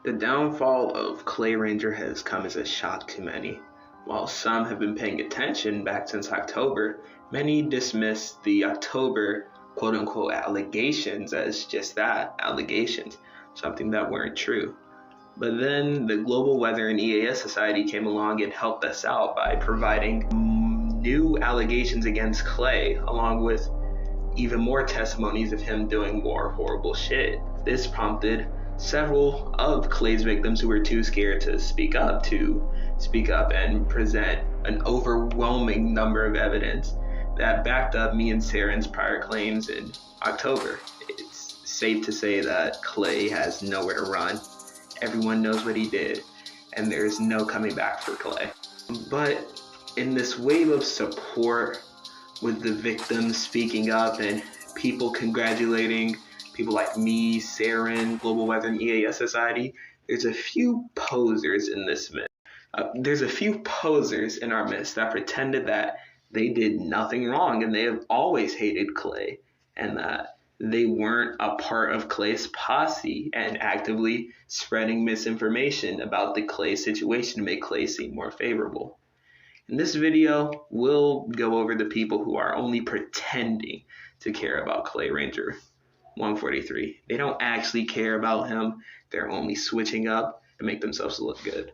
The downfall of ClayRanger has come as a shock to many. While some have been paying attention back since October, many dismissed the October quote-unquote allegations as just that, allegations, something that weren't true. But then the Global Weather and EAS Society came along and helped us out by providing new allegations against Clay, along with even more testimonies of him doing more horrible shit. This prompted several of Clay's victims who were too scared to speak up and present an overwhelming number of evidence that backed up me and Serryn's prior claims in October. It's safe to say that Clay has nowhere to run. Everyone knows what he did, and there's no coming back for Clay. But in this wave of support, with the victims speaking up and people congratulating people like me, Serryn, Global Weather and EAS Society, there's a few posers in this midst. There's a few posers in our midst that pretended that they did nothing wrong and they have always hated Clay and that they weren't a part of Clay's posse and actively spreading misinformation about the Clay situation to make Clay seem more favorable. In this video, we'll go over the people who are only pretending to care about ClayRanger143. They don't actually care about him. They're only switching up to make themselves look good.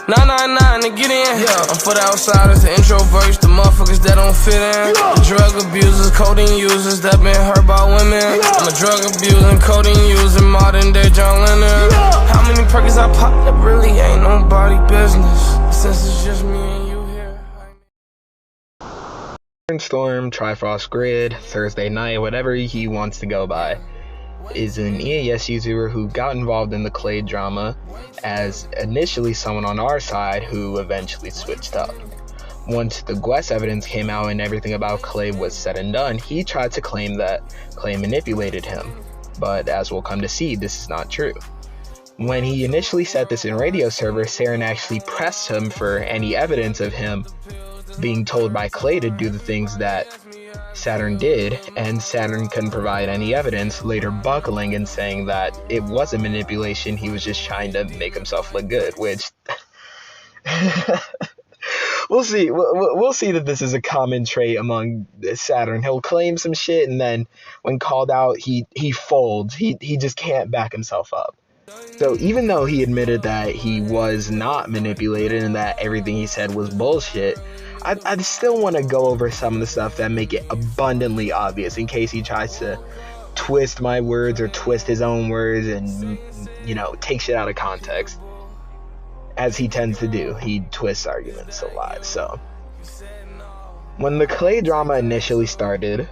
999 to get in. Yeah. I'm for the outsiders, the introverts, the motherfuckers that don't fit in. Yeah. The drug abusers, codeine users that been hurt by women. Yeah. I'm a drug abusing, codeine using, modern day John Lennon. Yeah. How many perkins I pop that really ain't nobody business. Since it's just me and you here. Saturnstorm, Trifrost Grid, Thursday Night, whatever he wants to go by, is an EAS user who got involved in the Clay drama as initially someone on our side who eventually switched up. Once the GWES evidence came out and everything about Clay was said and done, he tried to claim that Clay manipulated him, but as we'll come to see, this is not true. When he initially said this in radio server, Serryn actually pressed him for any evidence of him being told by Clay to do the things that Saturn did, and Saturn couldn't provide any evidence, later buckling and saying that it wasn't manipulation, he was just trying to make himself look good, which we'll see that this is a common trait among Saturn. He'll claim some shit and then when called out he folds. He just can't back himself up. So even though he admitted that he was not manipulated and that everything he said was bullshit, I still want to go over some of the stuff that make it abundantly obvious in case he tries to twist my words or twist his own words and, you know, take shit out of context. As he tends to do. He twists arguments a lot. So when the Clay drama initially started,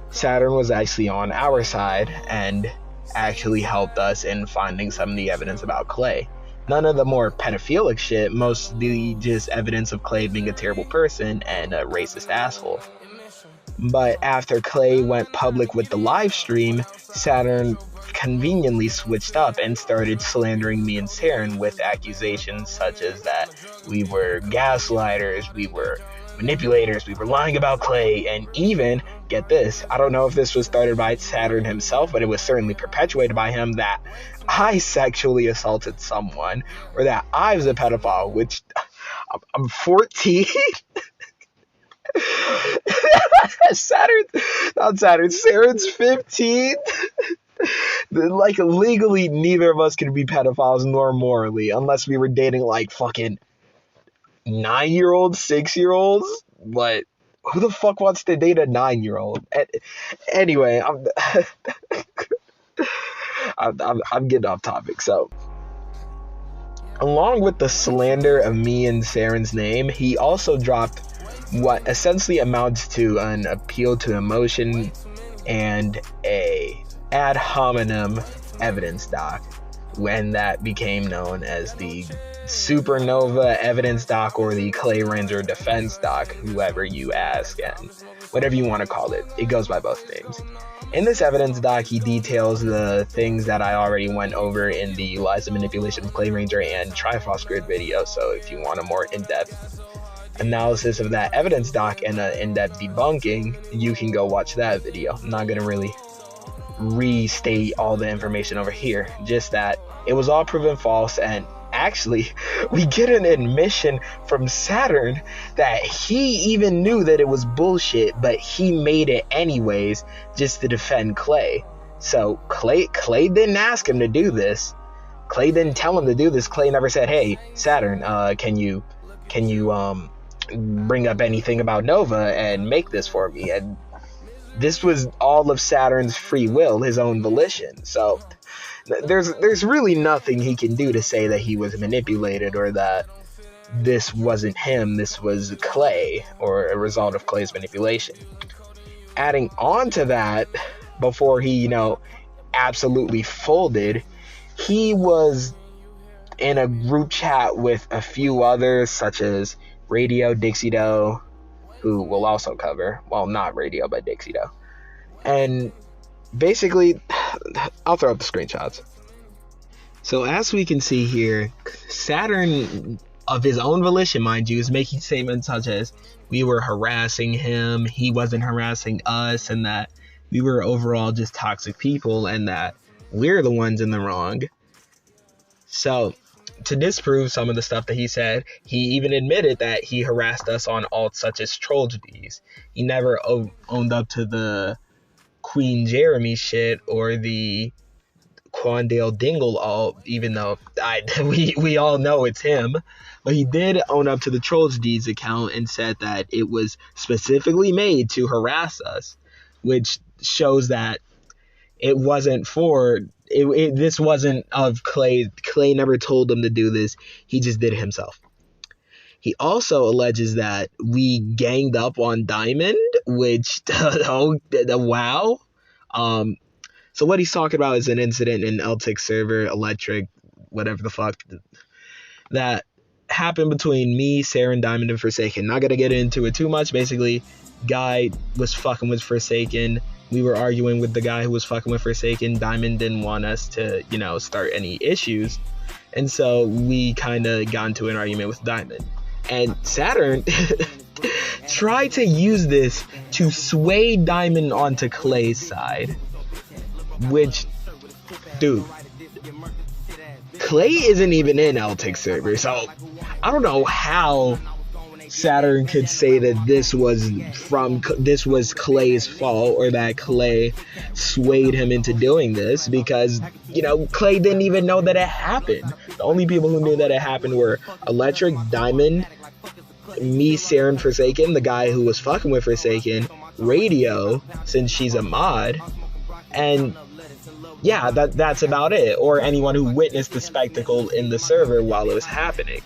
Saturn was actually on our side and actually helped us in finding some of the evidence about Clay. None of the more pedophilic shit, mostly just evidence of Clay being a terrible person and a racist asshole. But after Clay went public with the live stream, Saturn conveniently switched up and started slandering me and Serryn with accusations such as that we were gaslighters, we were manipulators, we were lying about Clay, and even, get this, I don't know if this was started by Saturn himself, but it was certainly perpetuated by him, that I sexually assaulted someone, or that I was a pedophile, which I'm 14. Serryn's 15. Like, legally, neither of us could be pedophiles, nor morally, unless we were dating, like, fucking 9-year-olds, 6-year-olds. But who the fuck wants to date a 9-year-old? Anyway, I'm getting off topic. So, along with the slander of me and Serryn's name, he also dropped what essentially amounts to an appeal to emotion and a ad hominem evidence doc, when that became known as the Supernova evidence doc or the ClayRanger defense doc, whoever you ask, and whatever you want to call it. It goes by both names. In this evidence doc, he details the things that I already went over in the lies and manipulation of ClayRanger and Trifrost Grid video, so if you want a more in-depth analysis of that evidence doc and an in-depth debunking, you can go watch that video. I'm not going to really restate all the information over here, just that it was all proven false. And actually, we get an admission from Saturn that he even knew that it was bullshit, but he made it anyways just to defend Clay. So Clay didn't ask him to do this. Clay didn't tell him to do this. Clay never said, "Hey, Saturn, can you bring up anything about Nova and make this for me?" And this was all of Saturn's free will, his own volition. So there's really nothing he can do to say that he was manipulated or that this wasn't him, this was Clay, or a result of Clay's manipulation. Adding on to that, before he, absolutely folded, he was in a group chat with a few others, such as Radio, DixedoEAS, who we'll also cover. Well, not Radio, but DixedoEAS. And basically, I'll throw up the screenshots. So as we can see here, Saturn, of his own volition, mind you, is making statements such as, we were harassing him, he wasn't harassing us, and that we were overall just toxic people, and that we're the ones in the wrong. So, to disprove some of the stuff that he said, he even admitted that he harassed us on alts such as tragedies. He never owned up to the Queen Jeremy shit or the Quandale Dingle alt, even though we all know it's him. But he did own up to the tragedies account and said that it was specifically made to harass us, which shows that it wasn't this wasn't of Clay. Clay never told him to do this. He just did it himself. He also alleges that we ganged up on Diamond, which, wow. So what he's talking about is an incident in LTIC server, Electric, whatever the fuck, that happened between me, Serryn, Diamond, and Forsaken. Not gonna get into it too much. Basically, guy was fucking with Forsaken. We were arguing with the guy who was fucking with Forsaken. Diamond didn't want us to, start any issues. And so we kind of got into an argument with Diamond. And Saturn tried to use this to sway Diamond onto Clay's side. Which, dude, Clay isn't even in LTIC server. So I don't know how Saturn could say that this was Clay's fault, or that Clay swayed him into doing this, because Clay didn't even know that it happened. The only people who knew that it happened were Electric, Diamond, me, Serryn, Forsaken, the guy who was fucking with Forsaken, Radio, since she's a mod, and yeah, that's about it. Or anyone who witnessed the spectacle in the server while it was happening.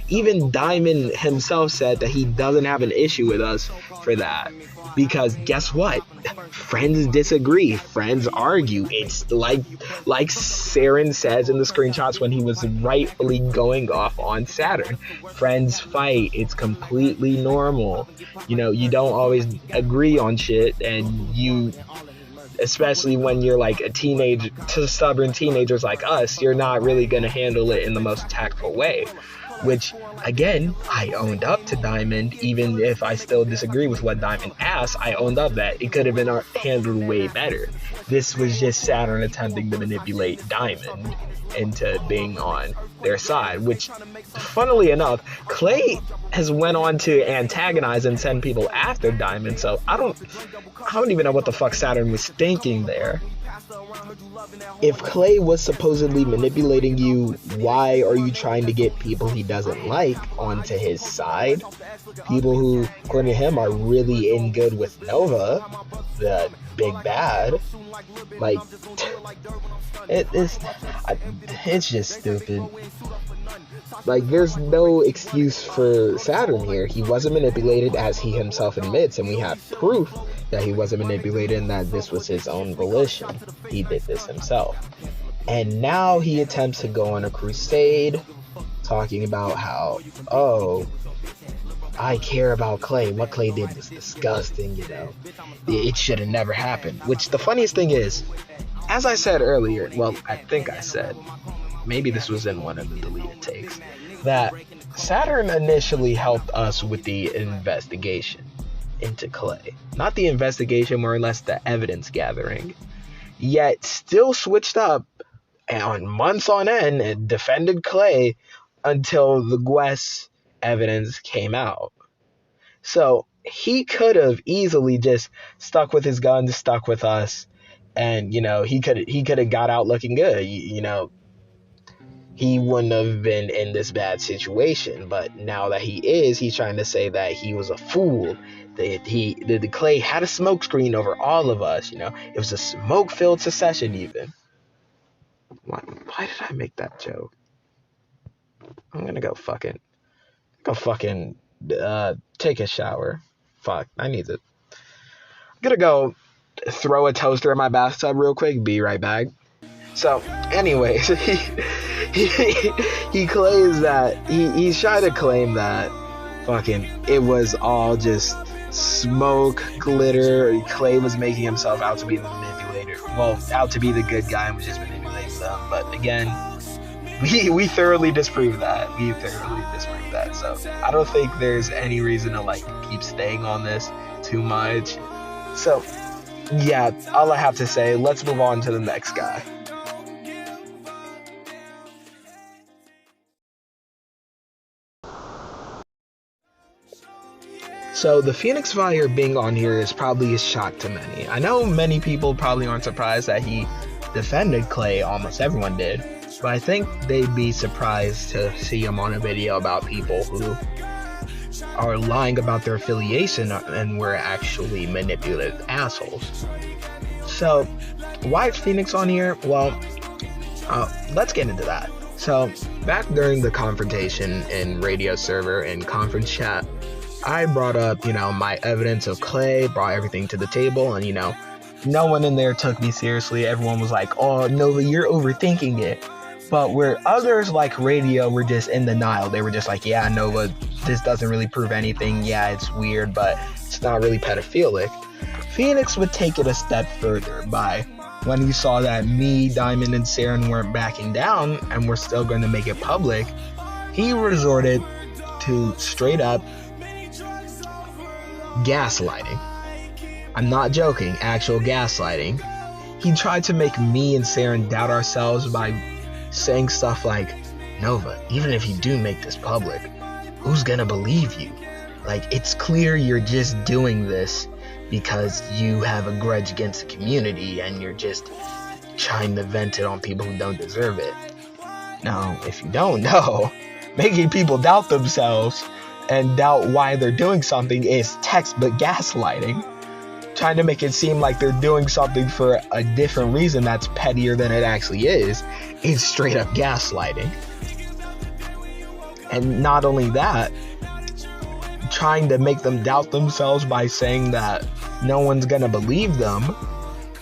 Even Diamond himself said that he doesn't have an issue with us for that. Because guess what? Friends disagree. Friends argue. It's like Serryn says in the screenshots when he was rightfully going off on Saturn. Friends fight. It's completely normal. You don't always agree on shit, and especially when you're like a teenager, to stubborn teenagers like us, you're not really going to handle it in the most tactful way. Which, again, I owned up to Diamond, even if I still disagree with what Diamond asked. I owned up that it could have been handled way better. This was just Saturn attempting to manipulate Diamond into being on their side, which, funnily enough, Clay has went on to antagonize and send people after Diamond. So I don't even know what the fuck Saturn was thinking there. If Clay was supposedly manipulating you, why are you trying to get people he doesn't like onto his side? People who, according to him, are really in good with Nova, the big bad. Like, it's just stupid. Like, there's no excuse for Saturn here. He wasn't manipulated, as he himself admits, and we have proof that he wasn't manipulated and that this was his own volition. He did this himself. And now he attempts to go on a crusade, talking about how, I care about Clay. What Clay did was disgusting, It should have never happened. Which, the funniest thing is, as I said earlier, well, I think I said, maybe this was in one of the deleted takes, that Saturn initially helped us with the investigation into Clay. Not the investigation, more or less the evidence gathering. yet still switched up on months on end and defended Clay until the GWES evidence came out. So he could have easily just stuck with his guns, stuck with us, and he could have got out looking good. He wouldn't have been in this bad situation. But now that he's trying to say that he was a fool, that the Clay had a smokescreen over all of us. It was a smoke-filled secession even. Why did I make that joke? I'm gonna go fucking take a shower. Fuck, I'm gonna go throw a toaster in my bathtub real quick, be right back. So anyways, he claims that he's trying to claim that fucking it was all just smoke, glitter. Clay was making himself out to be the manipulator, out to be the good guy and was just manipulating them. But again, we thoroughly disprove that. So I don't think there's any reason to keep staying on this too much. So yeah, all I have to say, let's move on to the next guy. So the ThePhoenixFire being on here is probably a shock to many. I know many people probably aren't surprised that he defended Clay, almost everyone did, but I think they'd be surprised to see him on a video about people who are lying about their affiliation and were actually manipulative assholes. So why is Phoenix on here? Well, let's get into that. So back during the confrontation in radio server and conference chat, I brought up, my evidence of Clay, brought everything to the table, and, no one in there took me seriously. Everyone was like, oh, Nova, you're overthinking it. But where others like radio were just in denial, they were just like, yeah, Nova, this doesn't really prove anything. Yeah, it's weird, but it's not really pedophilic. Phoenix would take it a step further by when he saw that me, Diamond, and Serryn weren't backing down and were still going to make it public, he resorted to straight up gaslighting. I'm not joking, actual gaslighting. He tried to make me and Serryn doubt ourselves by saying stuff like, Nova, even if you do make this public, who's gonna believe you? It's clear you're just doing this because you have a grudge against the community and you're just trying to vent it on people who don't deserve it. Now, if you don't know, making people doubt themselves and doubt why they're doing something is textbook gaslighting. Trying to make it seem like they're doing something for a different reason that's pettier than it actually is straight up gaslighting. And not only that, trying to make them doubt themselves by saying that no one's gonna believe them,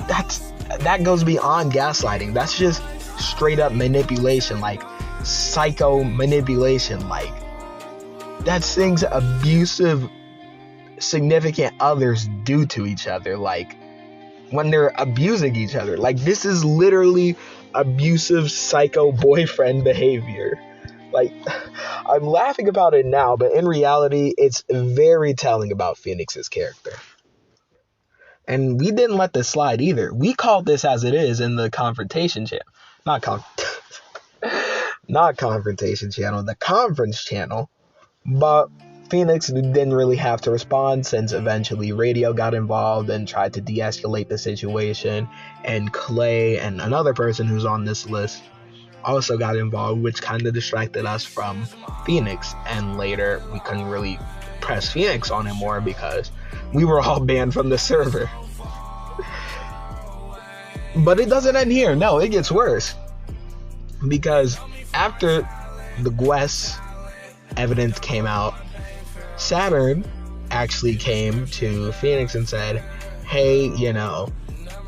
that goes beyond gaslighting. That's just straight up manipulation, psycho manipulation. That's things abusive significant others do to each other, when they're abusing each other. This is literally abusive psycho boyfriend behavior. I'm laughing about it now, but in reality, it's very telling about Phoenix's character. And we didn't let this slide either. We called this as it is in the confrontation channel. Not confrontation channel, the conference channel. But Phoenix didn't really have to respond since eventually radio got involved and tried to de-escalate the situation, and Clay and another person who's on this list also got involved, which kind of distracted us from Phoenix, and later we couldn't really press Phoenix on him more because we were all banned from the server. But it doesn't end here. No, it gets worse, because after the GWES evidence came out, Saturn actually came to Phoenix and said, hey,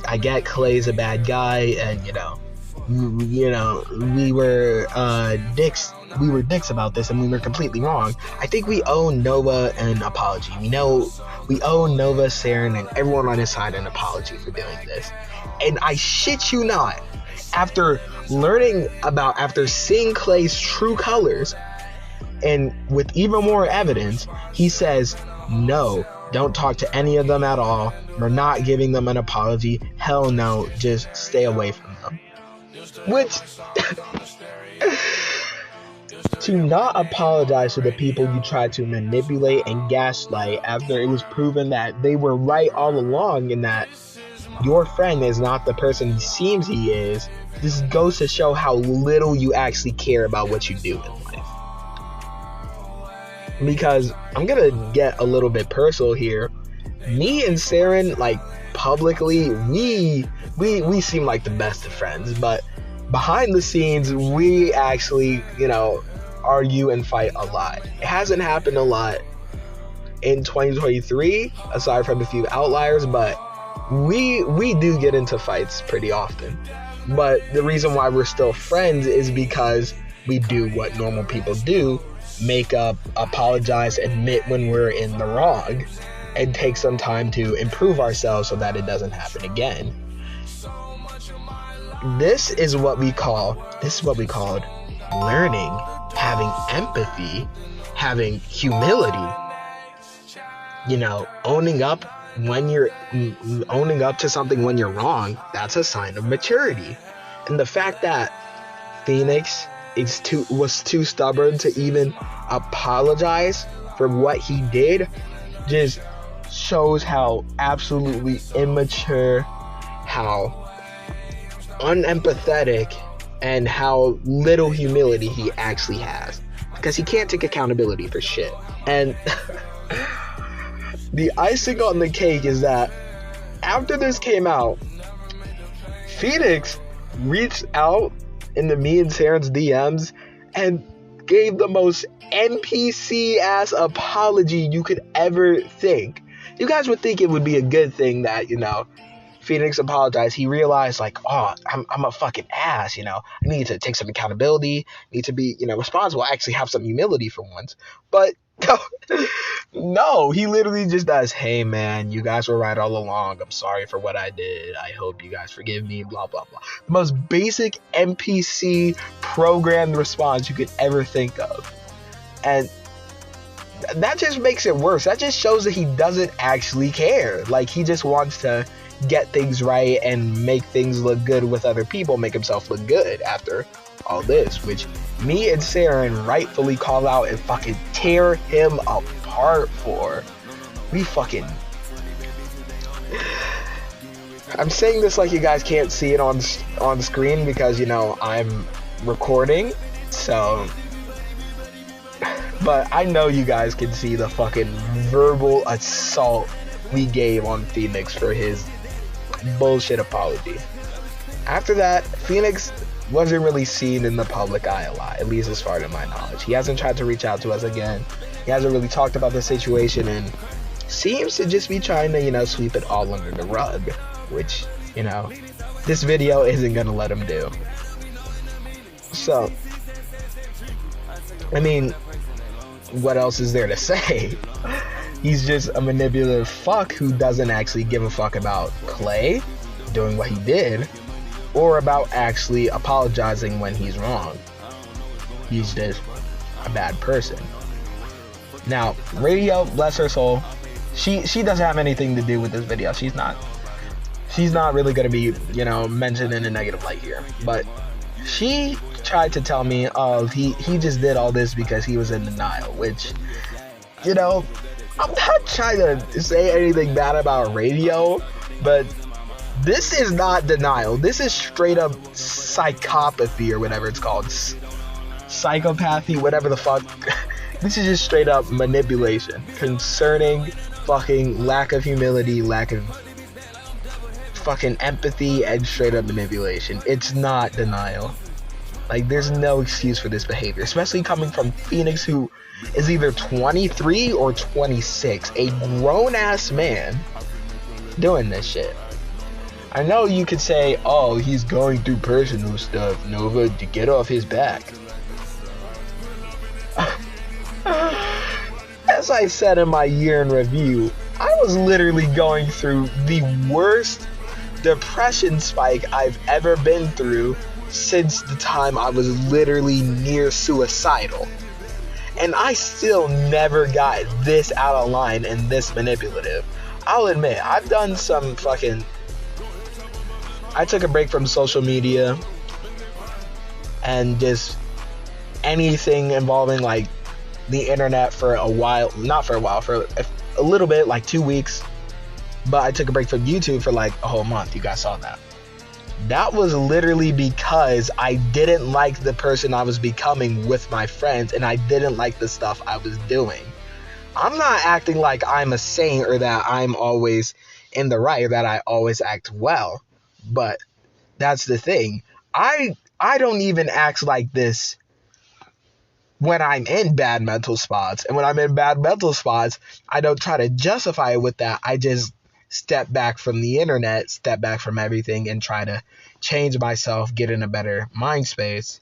I get Clay's a bad guy, and we were dicks about this, and we were completely wrong. I think we owe Nova an apology. We owe Nova, Serryn, and everyone on his side an apology for doing this. And I shit you not, after seeing Clay's true colors, and with even more evidence, he says, no, Don't talk to any of them at all. We're not giving them an apology. Hell no, just stay away from them. Which, to not apologize to the people you tried to manipulate and gaslight after it was proven that they were right all along and that your friend is not the person he seems he is, this goes to show how little you actually care about what you do in life. Because I'm gonna get a little bit personal here. Me and Serryn, like, publicly, we seem like the best of friends, but behind the scenes, we actually, argue and fight a lot. It hasn't happened a lot in 2023, aside from a few outliers, but we do get into fights pretty often. But the reason why we're still friends is because we do what normal people do: make up, apologize, admit when we're in the wrong, and take some time to improve ourselves so that it doesn't happen again. This is what we called learning, having empathy, having humility. Owning up to something when you're wrong, that's a sign of maturity. And the fact that Phoenix was too stubborn to even apologize for what he did just shows how absolutely immature, how unempathetic, and how little humility he actually has, because he can't take accountability for shit. And the icing on the cake is that after this came out, Phoenix reached out into me and Serryn's DMs and gave the most NPC ass apology you could ever think. You guys would think it would be a good thing that, Phoenix apologized. He realized, like, oh, I'm a fucking ass, I need to take some accountability, need to be, responsible, actually have some humility for once. But no, he literally just does, hey man, you guys were right all along, I'm sorry for what I did, I hope you guys forgive me, blah blah blah. The most basic NPC programmed response you could ever think of. And that just makes it worse. That just shows that he doesn't actually care. Like, he just wants to get things right and make things look good with other people, make himself look good after all this, which me and Serryn rightfully call out and fucking tear him apart for. I'm saying this like you guys can't see it on screen because, I'm recording, so, but I know you guys can see the fucking verbal assault we gave on Phoenix for his bullshit apology. After that, Phoenix wasn't really seen in the public eye a lot, at least as far as my knowledge. He hasn't tried to reach out to us again. He hasn't really talked about the situation and seems to just be trying to, sweep it all under the rug, which, this video isn't gonna let him do. So, I mean, what else is there to say? He's just a manipulative fuck who doesn't actually give a fuck about Clay doing what he did, or about actually apologizing when he's wrong. He's just a bad person. Now, Radio, bless her soul, she doesn't have anything to do with this video. She's not really gonna be, mentioned in a negative light here. But she tried to tell me, oh, he just did all this because he was in denial, which, I'm not trying to say anything bad about Radio, but this is not denial. This is straight up psychopathy or whatever it's called. Psychopathy, whatever the fuck. This is just straight up manipulation concerning fucking lack of humility, lack of fucking empathy, and straight up manipulation. It's not denial. Like, there's no excuse for this behavior, especially coming from Phoenix, who is either 23 or 26, a grown-ass man doing this shit. I know you could say, oh, he's going through personal stuff, Nova, to get off his back. As I said in my year in review, I was literally going through the worst depression spike I've ever been through since the time I was literally near suicidal. And I still never got this out of line and this manipulative. I'll admit, I've done some fucking... I took a break from social media and just anything involving like the internet for a while. Not for a while, for a little bit, like 2 weeks. But I took a break from YouTube for like a whole month. You guys saw that. That was literally because I didn't like the person I was becoming with my friends, and I didn't like the stuff I was doing. I'm not acting like I'm a saint or that I'm always in the right or that I always act well. But that's the thing. I don't even act like this when I'm in bad mental spots. And when I'm in bad mental spots, I don't try to justify it with that. I just step back from the internet, step back from everything, and try to change myself, get in a better mind space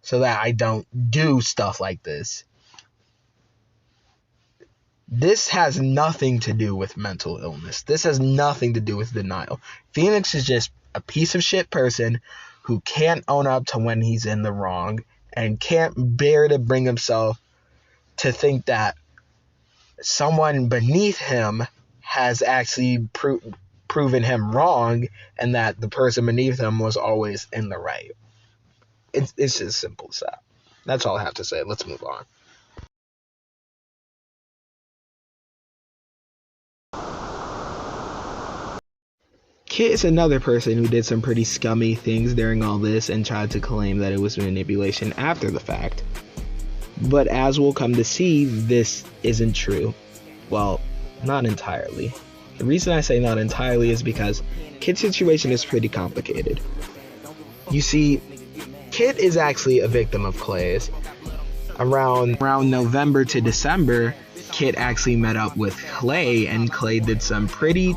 so that I don't do stuff like this. This has nothing to do with mental illness. This has nothing to do with denial. Phoenix is just a piece of shit person who can't own up to when he's in the wrong and can't bear to bring himself to think that someone beneath him has actually proven him wrong and that the person beneath him was always in the right. It's just simple as that. That's all I have to say. Let's move on. Kit is another person who did some pretty scummy things during all this and tried to claim that it was manipulation after the fact. But as we'll come to see, this isn't true. Well, not entirely. The reason I say not entirely is because Kit's situation is pretty complicated. You see, Kit is actually a victim of Clay's. Around November to December, Kit actually met up with Clay, and Clay did some pretty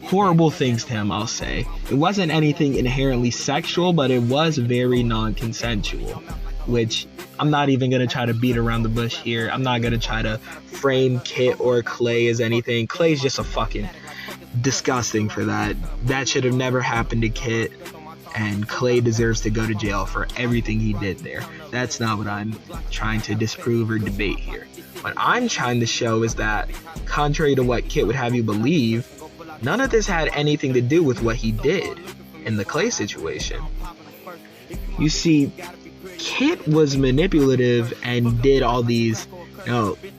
horrible things to him, I'll say. It wasn't anything inherently sexual, but it was very non-consensual, which I'm not even going to try to beat around the bush here. I'm not going to try to frame Kit or Clay as anything. Clay's just a fucking disgusting for that. That should have never happened to Kit, and Clay deserves to go to jail for everything he did there. That's not what I'm trying to disprove or debate here. What I'm trying to show is that, contrary to what Kit would have you believe, none of this had anything to do with what he did in the Clay situation. You see, Kit was manipulative and did all these,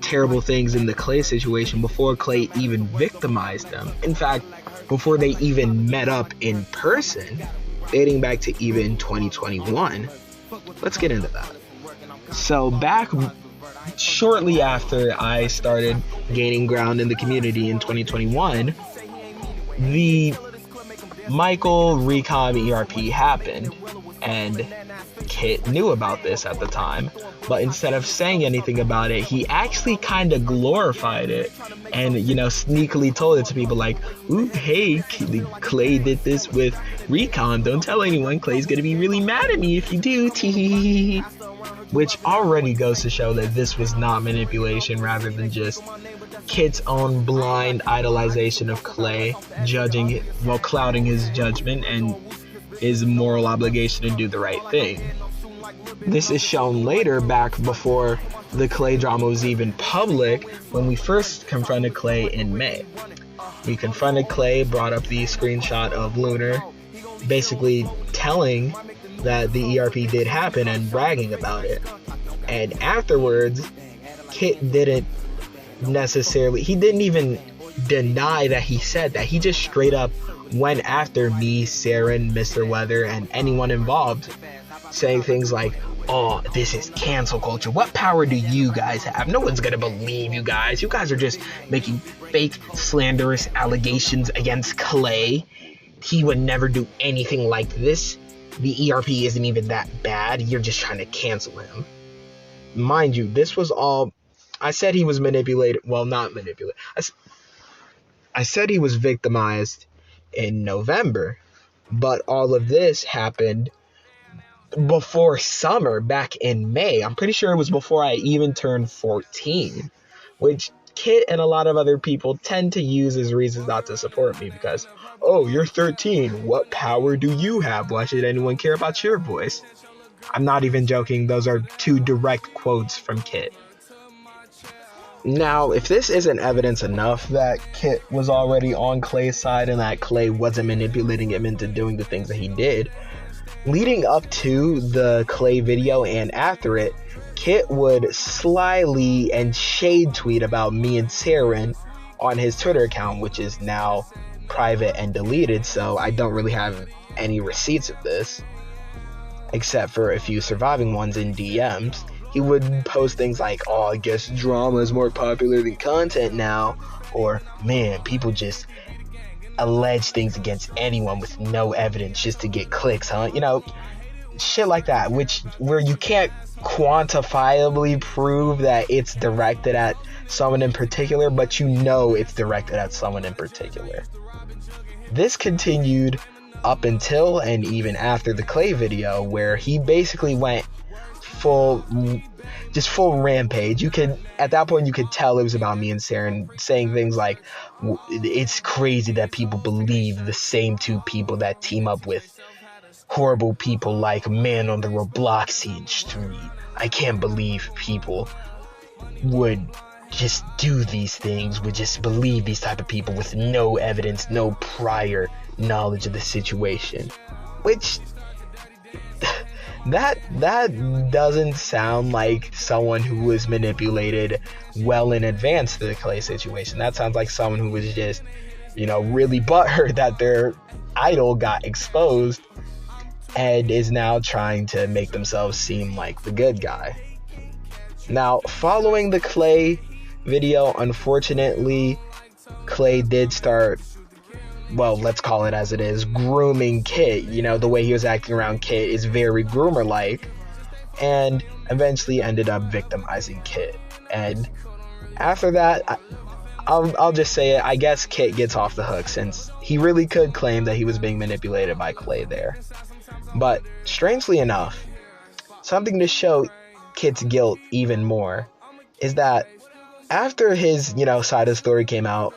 terrible things in the Clay situation before Clay even victimized them. In fact, before they even met up in person, dating back to even 2021. Let's get into that. So back shortly after I started gaining ground in the community in 2021, the Michael Recon ERP happened, and Kit knew about this at the time, but instead of saying anything about it, he actually kind of glorified it and, sneakily told it to people like, ooh, hey, Clay did this with Recon. Don't tell anyone. Clay's gonna be really mad at me if you do. Which already goes to show that this was not manipulation, rather than just Kit's own blind idolization of Clay, clouding his judgment and his moral obligation to do the right thing. This is shown later, back before the Clay drama was even public, when we first confronted Clay in May. We confronted Clay, brought up the screenshot of lunr, basically telling that the ERP did happen and bragging about it. And afterwards, Kit didn't even deny that he said that. He just straight up went after me, Serryn, Mr. Weather, and anyone involved, saying things like, oh, this is cancel culture. What power do you guys have? No one's gonna believe you guys. You guys are just making fake, slanderous allegations against Clay. He would never do anything like this. The ERP isn't even that bad. You're just trying to cancel him. Mind you, this was all... I said he was manipulated. Well, not manipulated. I said he was victimized in November, but all of this happened before summer, back in May. I'm pretty sure it was before I even turned 14, which Kit and a lot of other people tend to use as reasons not to support me, because, oh, you're 13. What power do you have? Why should anyone care about your voice? I'm not even joking. Those are 2 direct quotes from Kit. Now, if this isn't evidence enough that Kit was already on Clay's side and that Clay wasn't manipulating him into doing the things that he did, leading up to the Clay video and after it, Kit would slyly and shade tweet about me and Serryn on his Twitter account, which is now private and deleted, so I don't really have any receipts of this, except for a few surviving ones in DMs. He would post things like, oh, I guess drama is more popular than content now, or, man, people just allege things against anyone with no evidence just to get clicks, huh? You know, shit like that, where you can't quantifiably prove that it's directed at someone in particular, but you know it's directed at someone in particular. This continued up until and even after the Clay video, where he basically went full rampage. At that point you could tell it was about me and Serryn, saying things like, it's crazy that people believe the same 2 people that team up with horrible people like Man on the Robloxian Street. I can't believe people would just do these things, would just believe these type of people with no evidence, no prior knowledge of the situation. Which that doesn't sound like someone who was manipulated well in advance to the Clay situation. That sounds like someone who was just, really butthurt that their idol got exposed and is now trying to make themselves seem like the good guy. Now, following the Clay video, unfortunately, Clay did start, well, let's call it as it is, grooming Kit. The way he was acting around Kit is very groomer-like, and eventually ended up victimizing Kit. And after that, I'll just say it, I guess Kit gets off the hook, since he really could claim that he was being manipulated by Clay there. But strangely enough, something to show Kit's guilt even more is that after his, side of the story came out,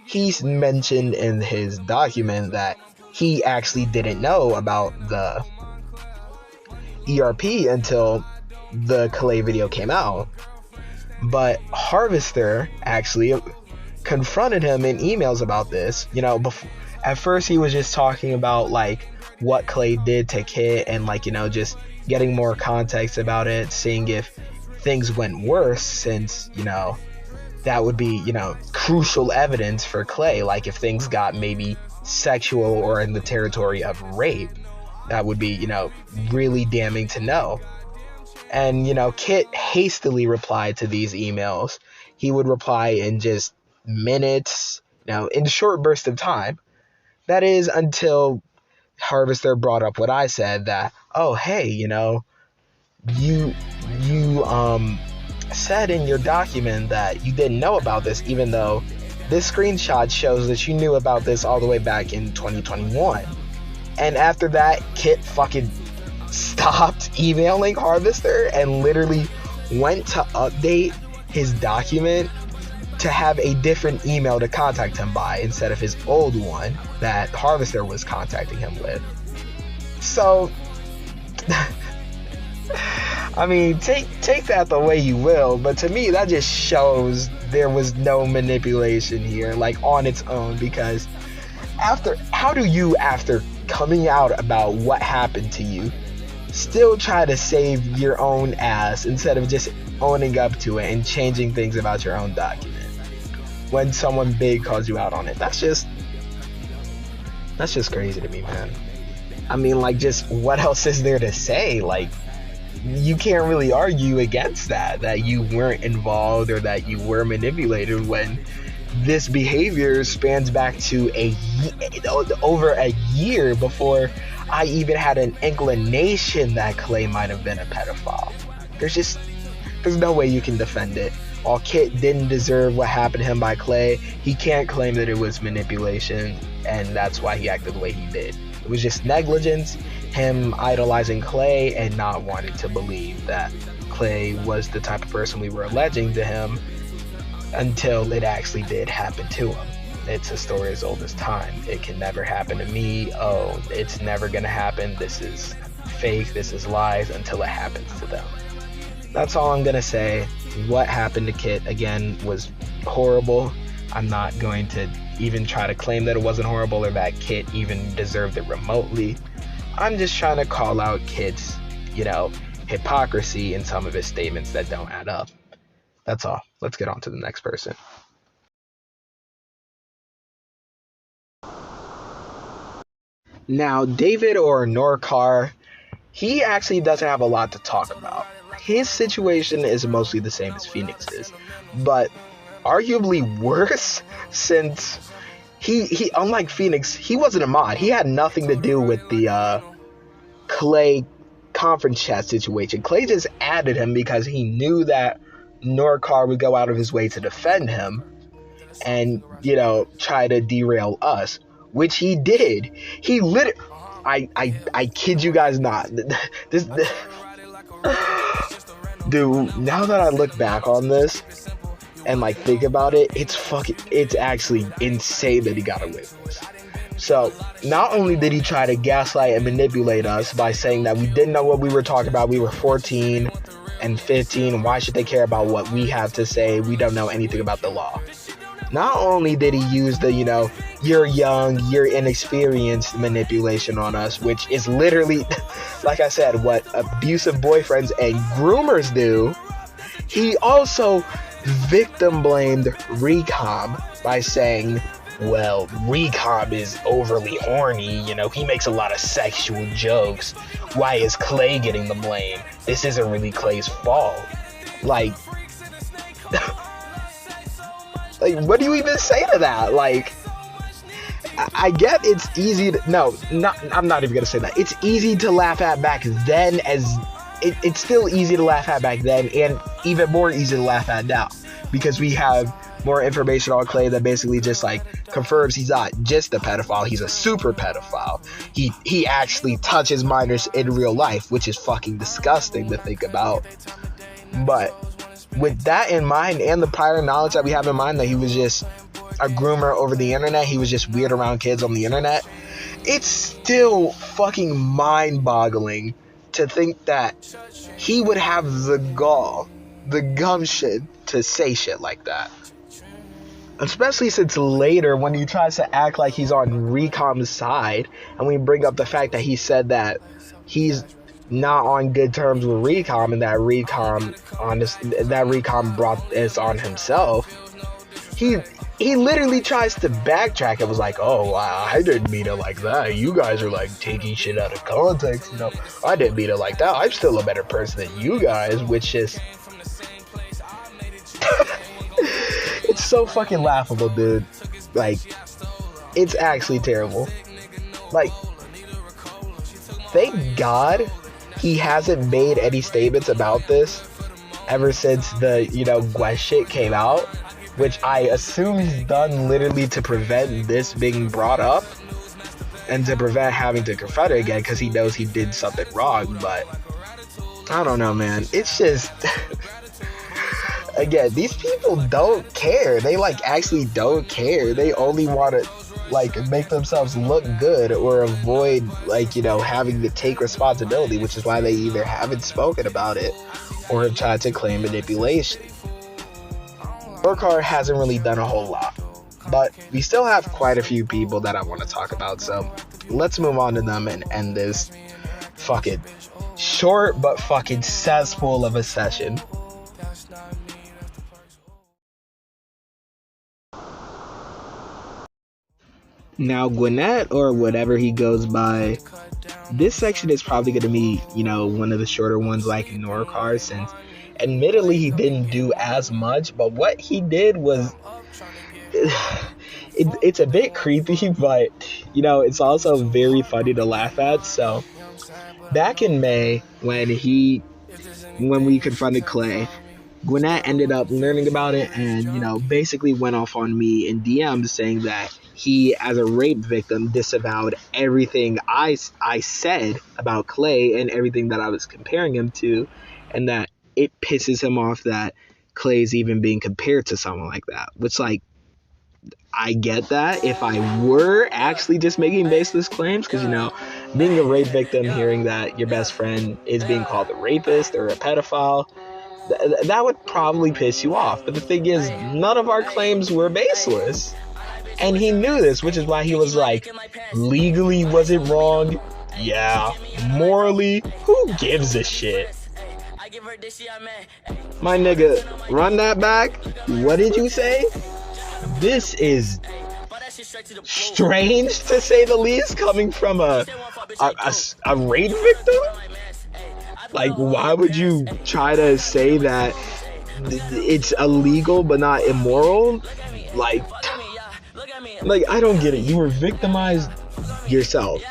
he's mentioned in his document that he actually didn't know about the ERP until the Clay video came out. But Harvester actually confronted him in emails about this. At first he was just talking about what Clay did to Kit and just getting more context about it, seeing if things went worse, since that would be crucial evidence for Clay. If things got maybe sexual or in the territory of rape, that would be really damning to know. And Kit hastily replied to these emails. He would reply in just minutes, in short bursts of time. That is until Harvester brought up what I said, that, oh, hey, you said in your document that you didn't know about this, even though this screenshot shows that you knew about this all the way back in 2021. And after that, Kit fucking stopped emailing Harvester and literally went to update his document to have a different email to contact him by, instead of his old one that Harvester was contacting him with. So I mean, take that the way you will, but to me that just shows there was no manipulation here, on its own. Because how do you, after coming out about what happened to you, still try to save your own ass instead of just owning up to it and changing things about your own document when someone big calls you out on it? That's just crazy to me, man. I mean, just what else is there to say? You can't really argue against that you weren't involved or that you were manipulated, when this behavior spans back to over a year before I even had an inclination that Clay might have been a pedophile. There's no way you can defend it. While Kit didn't deserve what happened to him by Clay, he can't claim that it was manipulation, and that's why he acted the way he did. It was just negligence, him idolizing Clay and not wanting to believe that Clay was the type of person we were alleging to him, until it actually did happen to him. It's a story as old as time. It can never happen to me. Oh, it's never gonna happen. This is fake, this is lies, until it happens to them. That's all I'm gonna say. What happened to Kit, again, was horrible. I'm not going to even try to claim that it wasn't horrible or that Kit even deserved it remotely. I'm just trying to call out Kit's, hypocrisy in some of his statements that don't add up. That's all. Let's get on to the next person. Now, David or Norcar, he actually doesn't have a lot to talk about. His situation is mostly the same as Phoenix's, but arguably worse, since he unlike Phoenix, he wasn't a mod. He had nothing to do with the Clay conference chat situation. Clay just added him because he knew that Norcar would go out of his way to defend him and, try to derail us, which he did. He literally, I kid you guys not. Dude, now that I look back on this and think about it, it's actually insane that he got away with this. So, not only did he try to gaslight and manipulate us by saying that we didn't know what we were talking about, we were 14 and 15, and why should they care about what we have to say? We don't know anything about the law. Not only did he use the, you're young, you're inexperienced manipulation on us, which is literally, like I said, what abusive boyfriends and groomers do, he also victim blamed Recom by saying, well, Recom is overly horny, he makes a lot of sexual jokes. Why is Clay getting the blame? This isn't really Clay's fault. What do you even say to that? I get it's easy to, I'm not even gonna say that. It's easy to laugh at back then, it's still easy to laugh at back then, and even more easy to laugh at now, because we have more information on Clay that basically just confirms he's not just a pedophile, he's a super pedophile. He actually touches minors in real life, which is fucking disgusting to think about. But with that in mind, and the prior knowledge that we have in mind that he was just a groomer over the internet, he was just weird around kids on the internet, it's still fucking mind-boggling to think that he would have the gall, the gumption to say shit like that. Especially since later, when he tries to act like he's on Recom's side, and we bring up the fact that he said that he's not on good terms with Recom, and that Recom brought this on himself, he literally tries to backtrack and was like, oh, wow, I didn't mean it like that. You guys are taking shit out of context. I didn't mean it like that. I'm still a better person than you guys, which is it's so fucking laughable, dude. It's actually terrible. Thank God he hasn't made any statements about this ever since the, Gwinnett shit came out, which I assume he's done literally to prevent this being brought up and to prevent having to confront it again, because he knows he did something wrong. But I don't know, man. It's just again, these people don't care. They actually don't care. They only want to make themselves look good or avoid having to take responsibility, which is why they either haven't spoken about it or have tried to claim manipulation. Norcar hasn't really done a whole lot, but we still have quite a few people that I want to talk about, so let's move on to them and end this fucking short but fucking cesspool of a session. Now, Gwinnett, or whatever he goes by, this section is probably going to be, one of the shorter ones like Norcar, since admittedly he didn't do as much, but what he did was, it's a bit creepy, but, it's also very funny to laugh at. So, back in May, when we confronted Clay, Gwinnett ended up learning about it and, basically went off on me in DMs saying that he, as a rape victim, disavowed everything I said about Clay and everything that I was comparing him to, and that it pisses him off that Clay's even being compared to someone like that. Which, I get that if I were actually just making baseless claims, because, being a rape victim, hearing that your best friend is being called a rapist or a pedophile, that would probably piss you off. But the thing is, none of our claims were baseless. And he knew this, which is why he was like, legally, was it wrong? Yeah. Morally, who gives a shit? My nigga, run that back. What did you say? This is strange, to say the least, coming from a rape victim. Like, why would you try to say that it's illegal but not immoral? Like, I don't get it. You were victimized yourself,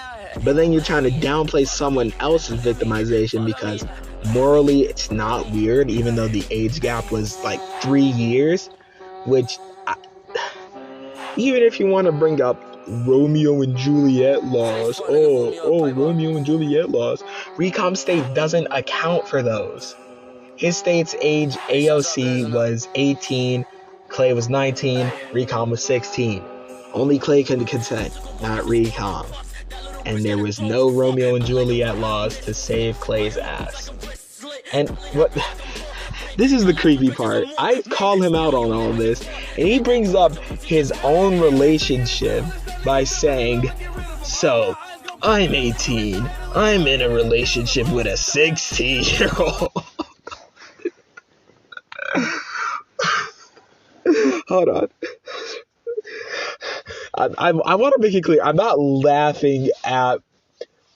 but then you're trying to downplay someone else's victimization because morally it's not weird, even though the age gap was like 3 years, which, even if you want to bring up Romeo and Juliet laws, Romeo and Juliet laws, Recom State doesn't account for those. His state's age AOC was 18, Clay was 19, Recom was 16. Only Clay can consent, not Recom. And there was no Romeo and Juliet laws to save Clay's ass. And what... This is the creepy part. I call him out on all this, and he brings up his own relationship by saying, so, I'm 18. I'm in a relationship with a 16-year-old. Hold on. I want to make it clear. I'm not laughing at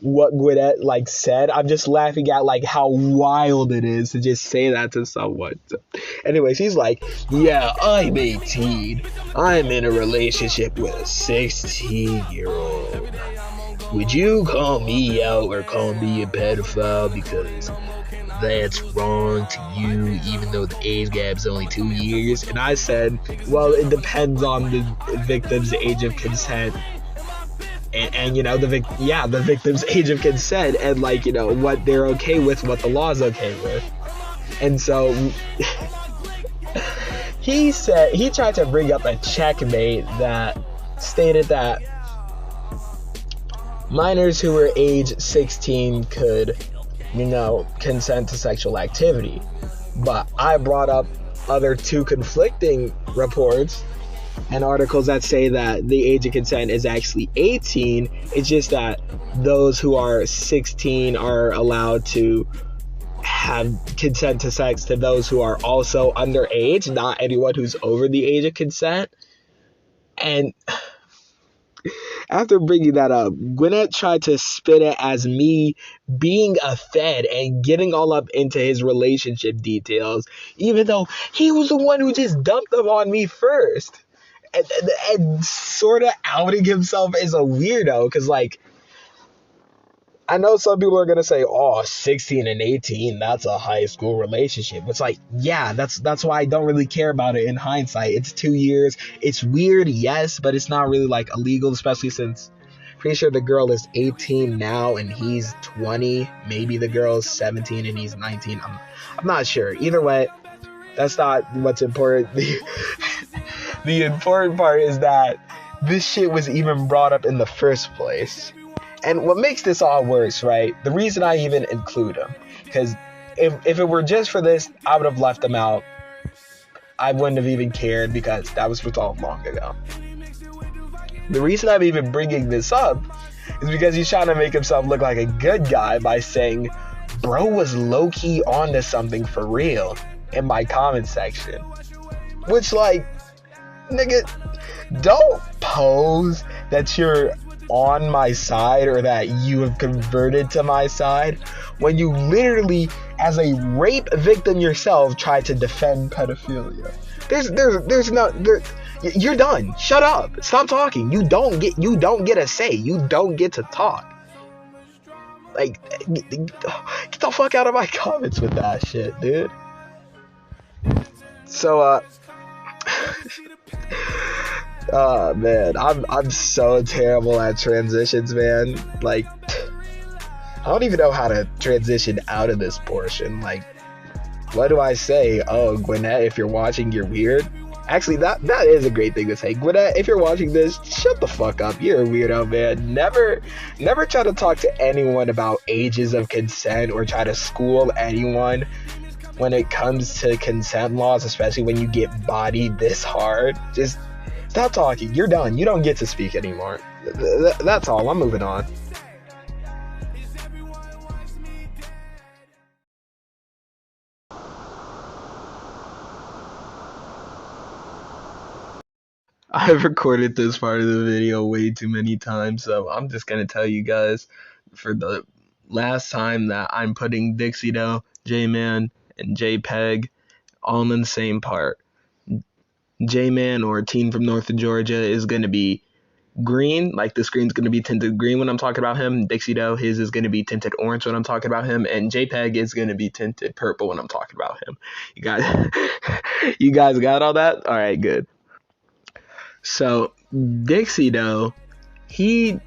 what Gwinnett said. I'm just laughing at how wild it is to just say that to someone. So, anyways, he's like, yeah, I'm 18. I'm in a relationship with a 16-year-old. Would you call me out or call me a pedophile because that's wrong to you, even though the age gap's only 2 years? And I said, well, it depends on the victim's age of consent. And the victim's age of consent, and what they're okay with, what the law's okay with. And so he tried to bring up a checkmate that stated that minors who were age 16 could, consent to sexual activity. But I brought up other two conflicting reports and articles that say that the age of consent is actually 18. It's just that those who are 16 are allowed to have consent to sex to those who are also underage, not anyone who's over the age of consent. And after bringing that up, Gwinnett tried to spin it as me being a fed and getting all up into his relationship details, even though he was the one who just dumped them on me first. And sort of outing himself as a weirdo, because I know some people are gonna say, 16 and 18, that's a high school relationship. It's yeah, that's why I don't really care about it in hindsight. It's 2 years. It's weird, yes, but it's not really illegal, especially since pretty sure the girl is 18 now and he's 20. Maybe the girl's 17 and he's 19. I'm not sure. Either way, that's not what's important. The important part is that this shit was even brought up in the first place. And what makes this all worse, right? The reason I even include him, because if it were just for this, I would have left him out. I wouldn't have even cared because that was resolved long ago. The reason I'm even bringing this up is because he's trying to make himself look like a good guy by saying, bro was low-key onto something for real in my comment section. Which, nigga, don't pose that you're on my side or that you have converted to my side when you literally, as a rape victim yourself, try to defend pedophilia. You're done. Shut up. Stop talking. You don't get a say. You don't get to talk. Get the fuck out of my comments with that shit, dude. So, oh man, I'm so terrible at transitions, man. I don't even know how to transition out of this portion. What do I say? Oh, Gwinnett, if you're watching, you're weird. Actually, that is a great thing to say. Gwinnett, if you're watching this, shut the fuck up. You're a weirdo, man. Never try to talk to anyone about ages of consent or try to school anyone when it comes to consent laws, especially when you get bodied this hard. Just stop talking. You're done. You don't get to speak anymore. That's all. I'm moving on. I've recorded this part of the video way too many times, so I'm just going to tell you guys for the last time that I'm putting Dixiedo, J-Man, and JPEG all in the same part. J-Man, or Teen from North of Georgia, is going to be green, like the screen's going to be tinted green when I'm talking about him. Dixiedo, his is going to be tinted orange when I'm talking about him, and JPEG is going to be tinted purple when I'm talking about him. You guys got all that? All right, good. So Dixiedo, he,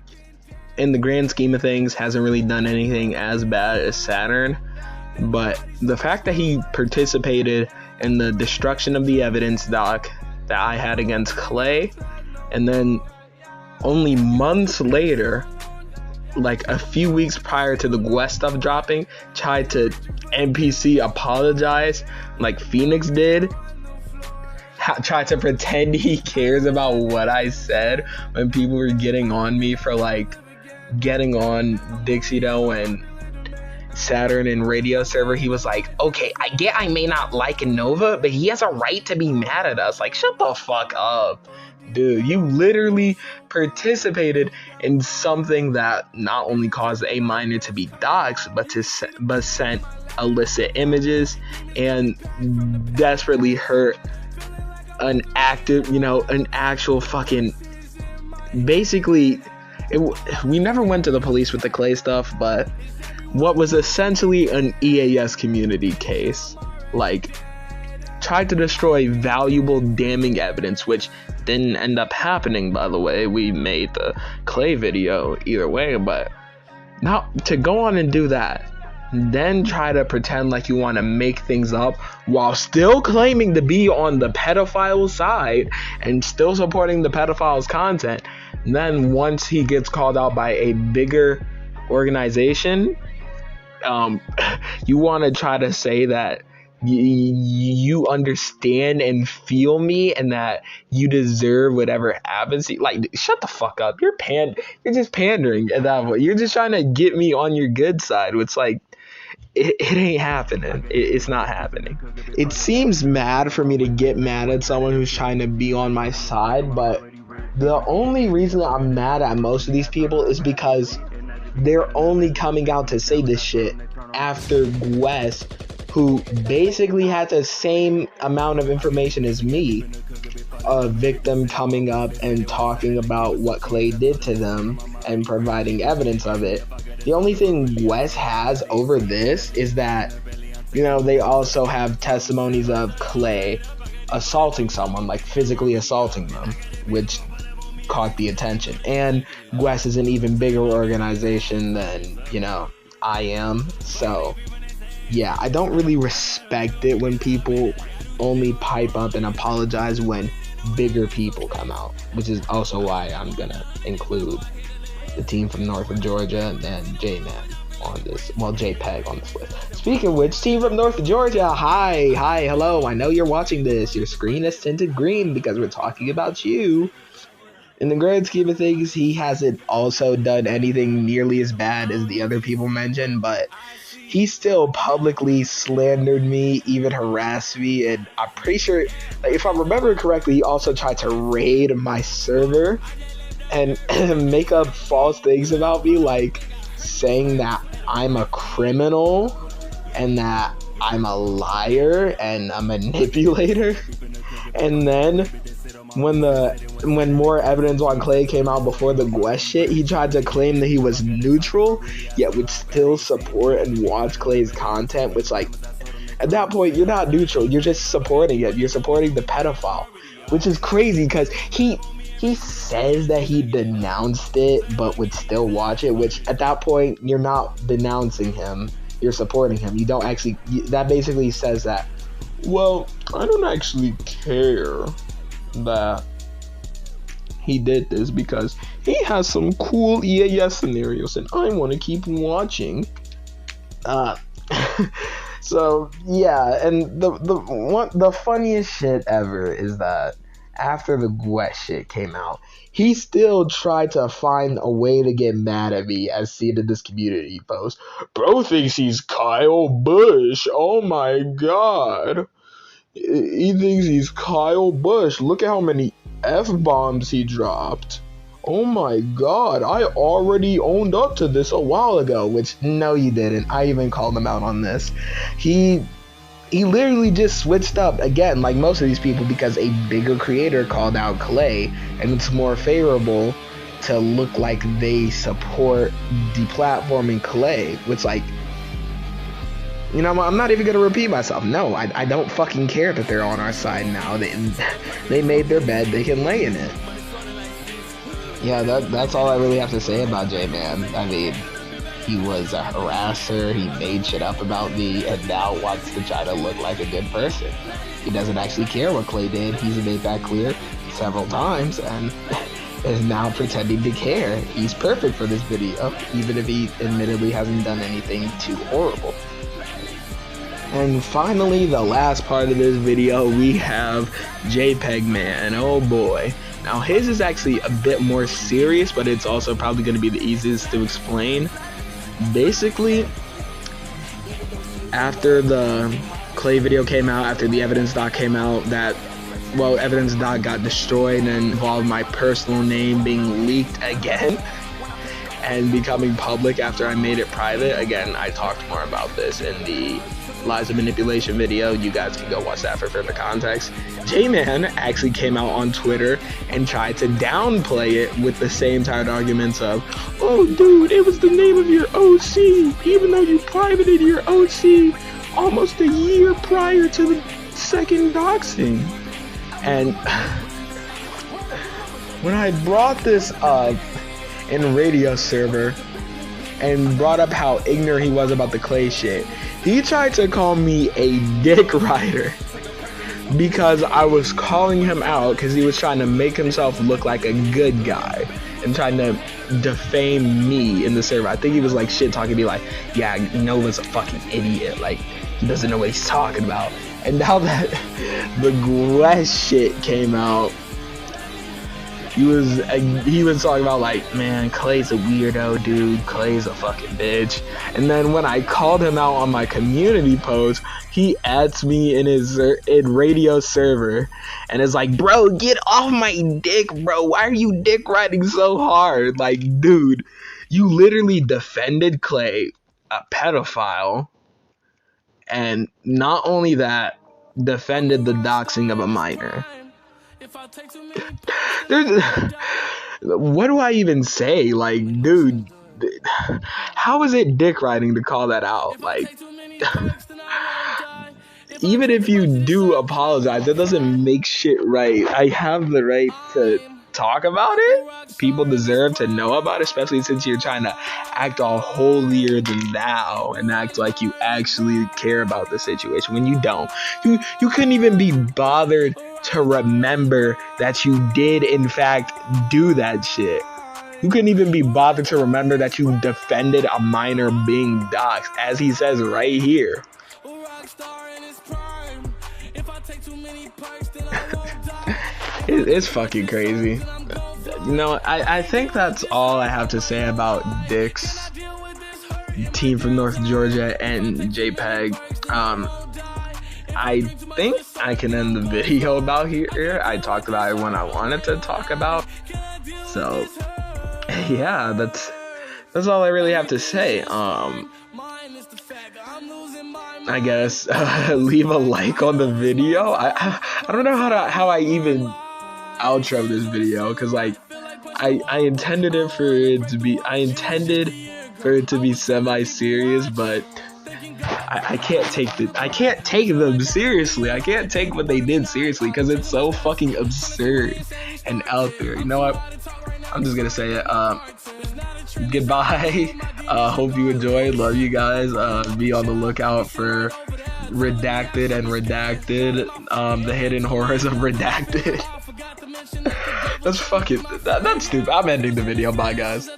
in the grand scheme of things, hasn't really done anything as bad as Saturn, but the fact that he participated in the destruction of the evidence doc that I had against Clay, and then only months later, like a few weeks prior to the Gwest stuff dropping, tried to NPC apologize like Phoenix did, tried to pretend he cares about what I said when people were getting on me for like getting on Dixiedo and Saturn and radio server. He was like, okay, I get I may not like Nova, but he has a right to be mad at us. Like, shut the fuck up, dude. You literally participated in something that not only caused a minor to be doxxed, but sent illicit images and desperately hurt an actual fucking, basically, we never went to the police with the Clay stuff, but what was essentially an EAS community case, like, tried to destroy valuable damning evidence, which didn't end up happening, by the way. We made the Clay video either way, but now to go on and do that, then try to pretend like you want to make things up while still claiming to be on the pedophile side and still supporting the pedophile's content. And then once he gets called out by a bigger organization, you want to try to say that you understand and feel me and that you deserve whatever happens. Like, shut the fuck up. You're just pandering at that point. You're just trying to get me on your good side, which, like, it ain't happening. It's not happening. It seems mad for me to get mad at someone who's trying to be on my side, but the only reason that I'm mad at most of these people is because they're only coming out to say this shit after Gwest, who basically had the same amount of information as me, a victim coming up and talking about what Clay did to them and providing evidence of it. The only thing Wes has over this is that, they also have testimonies of Clay assaulting someone, like physically assaulting them, which caught the attention. And Wes is an even bigger organization than, I am. So, yeah, I don't really respect it when people only pipe up and apologize when bigger people come out, which is also why I'm gonna include the team from North of Georgia and J-Man on this, JPEG on this list. Speaking of which, team from North of Georgia, hi, hello, I know you're watching this. Your screen is tinted green because we're talking about you. In the grand scheme of things, he hasn't also done anything nearly as bad as the other people mentioned, but he still publicly slandered me, even harassed me, and I'm pretty sure, like, if I remember correctly, he also tried to raid my server and make up false things about me, like saying that I'm a criminal and that I'm a liar and a manipulator. And then when more evidence on Clay came out before the Gwest shit, he tried to claim that he was neutral, yet would still support and watch Clay's content, which, like, at that point, you're not neutral, you're just supporting it. You're supporting the pedophile, which is crazy because he says that he denounced it but would still watch it, which at that point, you're not denouncing him, you're supporting him. You don't actually, that basically says that, well, I don't actually care that he did this because he has some cool EAS scenarios and I want to keep watching. So yeah, and the funniest shit ever is that after the Gwinnett shit came out, he still tried to find a way to get mad at me as seen in this community post. Bro thinks he's Kyle Busch. Oh my god. He thinks he's Kyle Busch. Look at how many F-bombs he dropped. Oh my god, I already owned up to this a while ago, which no you didn't. I even called him out on this. He literally just switched up again, like most of these people, because a bigger creator called out Clay, and it's more favorable to look like they support deplatforming Clay, which, like, you know, I'm not even gonna repeat myself. No, I don't fucking care that they're on our side now. They made their bed, they can lay in it. Yeah, that's all I really have to say about J-Man. I mean, he was a harasser, he made shit up about me, and now wants to try to look like a good person. He doesn't actually care what Clay did. He's made that clear several times, and is now pretending to care. He's perfect for this video, even if he admittedly hasn't done anything too horrible. And finally, the last part of this video, we have jaypegman. Oh boy. Now his is actually a bit more serious, but it's also probably going to be the easiest to explain. Basically, after the Clay video came out, after the evidence doc came out, that, well, evidence doc got destroyed and involved my personal name being leaked again and becoming public after I made it private. Again, I talked more about this in the lies of manipulation video. You guys can go watch that for further context. J-Man actually came out on Twitter and tried to downplay it with the same tired arguments of, oh dude, it was the name of your OC, even though you privated your OC almost a year prior to the second doxing. And when I brought this up in radio server and brought up how ignorant he was about the Clay shit, he tried to call me a dick rider because I was calling him out because he was trying to make himself look like a good guy and trying to defame me in the server. I think he was like shit talking me like, yeah, Nova's a fucking idiot, like he doesn't know what he's talking about. And now that the Gwinnett shit came out, he was talking about like, man, Clay's a weirdo, dude. Clay's a fucking bitch. And then when I called him out on my community post, he adds me in his radio server and is like, bro, get off my dick, bro. Why are you dick riding so hard? Like, dude, you literally defended Clay, a pedophile, and not only that, defended the doxing of a minor. What do I even say? Like, dude, how is it dick riding to call that out? Like, even if you do apologize, that doesn't make shit right. I have the right to talk about it. People deserve to know about it, especially since you're trying to act all holier than thou and act like you actually care about the situation when you don't. You couldn't even be bothered to remember that you did in fact do that shit. You couldn't even be bothered to remember that you defended a minor being doxxed, as he says right here. It's fucking crazy. You know, I think that's all I have to say about Dix, Team from North Georgia, and JPEG. I think I can end the video about here. I talked about it when I wanted to talk about. So, yeah, that's all I really have to say. I guess leave a like on the video. I don't know how I even outro this video, because like I intended for it to be semi-serious, but I can't take them seriously. I can't take what they did seriously because it's so fucking absurd and out there. You know what? I'm just gonna say it. Goodbye. Hope you enjoyed. Love you guys. Be on the lookout for Redacted and Redacted. The hidden horrors of Redacted. That's fucking, that's stupid. I'm ending the video. Bye, guys.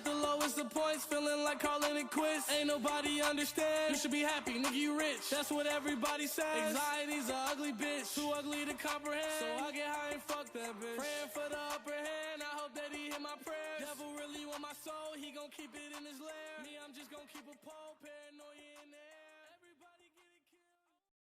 Ain't nobody understand. You should be happy, nigga, you rich. That's what everybody says. Anxiety's an ugly bitch, too ugly to comprehend. So I get high and fuck that bitch. Praying for the upper hand, I hope that he hear my prayers. Devil really want my soul, he gon' keep it in his lair. Me, I'm just gon' keep a pole, paranoid.